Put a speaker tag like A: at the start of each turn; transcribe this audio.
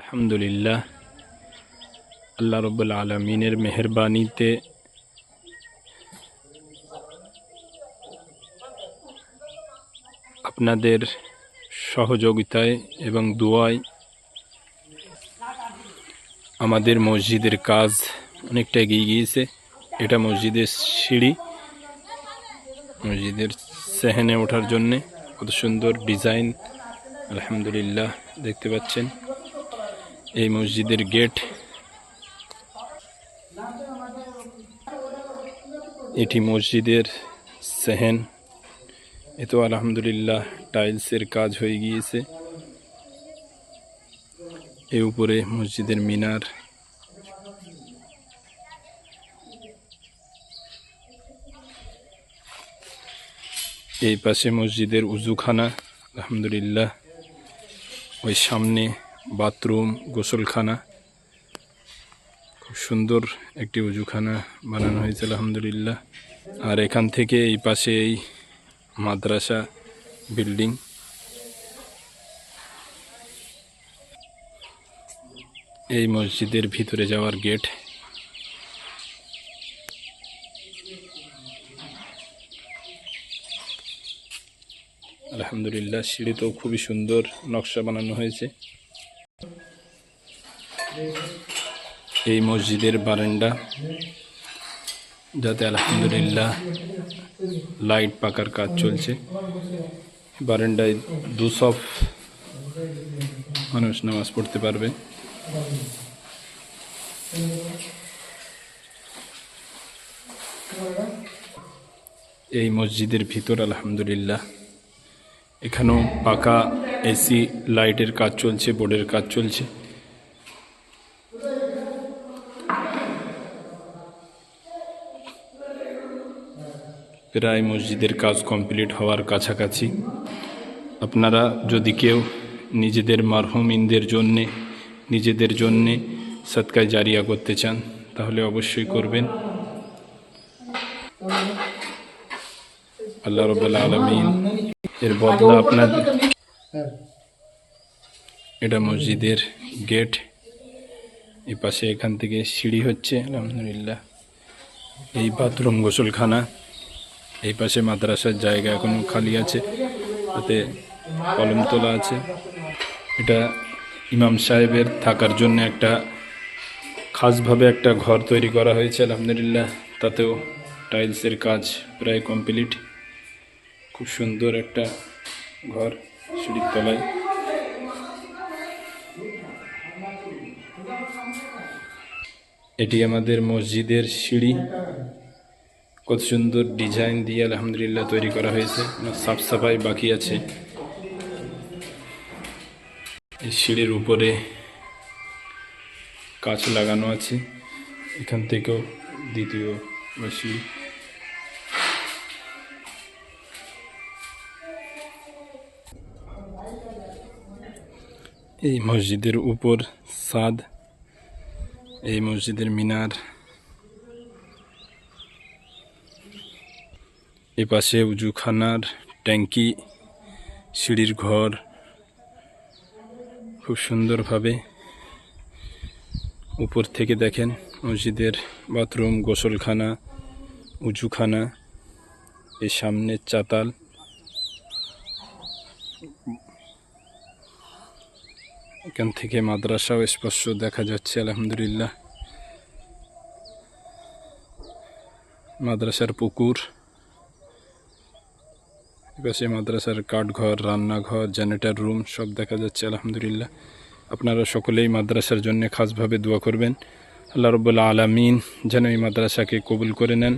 A: আলহামদুলিল্লাহ, আল্লাহ রব্বুল আলমিনের মেহেরবানিতে আপনাদের সহযোগিতায় এবং দোয়ায় আমাদের মসজিদের কাজ অনেকটা এগিয়ে গিয়েছে। এটা মসজিদের সিঁড়ি, মসজিদের সেহেনে ওঠার জন্যে কত সুন্দর ডিজাইন। আলহামদুলিল্লাহ, দেখতে পাচ্ছেন এই মসজিদের গেট। এটি মসজিদের সেহেন। এতো আলহামদুলিল্লাহ টাইলসের কাজ হয়ে গিয়েছে। এর উপরে মসজিদের মিনার। এই পাশে মসজিদের উজুখানা। আলহামদুলিল্লাহ, ওই সামনে বাথরুম, গোসলখানা। খুব সুন্দর একটি উজুখানা বানানো হয়েছে আলহামদুলিল্লাহ। আর এখান থেকে এই পাশে এই মাদ্রাসা বিল্ডিং। এই মসজিদের ভিতরে যাওয়ার গেট। আলহামদুলিল্লাহ, সিঁড়িতেও খুবই সুন্দর নকশা বানানো হয়েছে। এই মসজিদের বারান্দা, যাতে আলহামদুলিল্লাহ লাইট পাকার কাজ চলছে। বারান্দায় দুসফ মানুষ নামাজ পড়তে পারবে। এই মসজিদের ভিতর আলহামদুলিল্লাহ এখানেও পাকা এসি লাইটের কাজ চলছে, বোর্ডের কাজ চলছে। প্রায় মসজিদের কাজ কমপ্লিট হওয়ার কাছাকাছি। আপনারা যদি কেউ নিজেদের মারহুমিনদের জন্যে, নিজেদের জন্যে সদকায়ে জারিয়া করতে চান তাহলে অবশ্যই করবেন। আল্লাহ রাব্বুল আলামিন এর বদলা আপনাদের। এটা মসজিদের গেট। এই পাশে এখান থেকে সিঁড়ি হচ্ছে আলহামদুলিল্লাহ। এই বাথরুম, গোসলখানা। এই পাশে মাদ্রাসার জায়গা এখনো খালি আছে, তাতে কলম তোলা আছে। এটা ইমাম সাহেবের থাকার জন্য একটা খাসভাবে একটা ঘর তৈরি করা হয়েছে আলহামদুলিল্লাহ। তাতেও টাইলসের কাজ প্রায় কমপ্লিট। খুব সুন্দর একটা ঘর সিঁড়ির তলায়। এটি আমাদের মসজিদের সিঁড়ি। কত সুন্দর ডিজাইন দিয়ে আলহামদুলিল্লাহ তৈরি করা হয়েছে। সাফ সাফাই বাকি আছে। এই সিঁড়ির উপরে কাঁচ লাগানো আছে। এখান থেকেও দ্বিতীয় সিঁড়ি। এই মসজিদের উপর ছাদ। এই মসজিদের মিনার। এই পাশে উজুখানার ট্যাঙ্কি, সিঁড়ির ঘর। খুব সুন্দরভাবে উপর থেকে দেখেন মসজিদের বাথরুম, গোসলখানা, উজুখানা। এই সামনে চাতাল। এখান থেকে মাদ্রাসাও স্পষ্ট দেখা যাচ্ছে আলহামদুলিল্লাহ। মাদ্রাসার পুকুর। এপাশে মাদ্রাসার কাঠঘর, রান্নাঘর, জেনারেটর রুম সব দেখা যাচ্ছে আলহামদুলিল্লাহ। আপনারা সকলেই মাদ্রাসার জন্য খাসভাবে দোয়া করবেন। আল্লাহ রাব্বুল আলামিন যেন এই মাদ্রাসাকে কবুল করে নেন।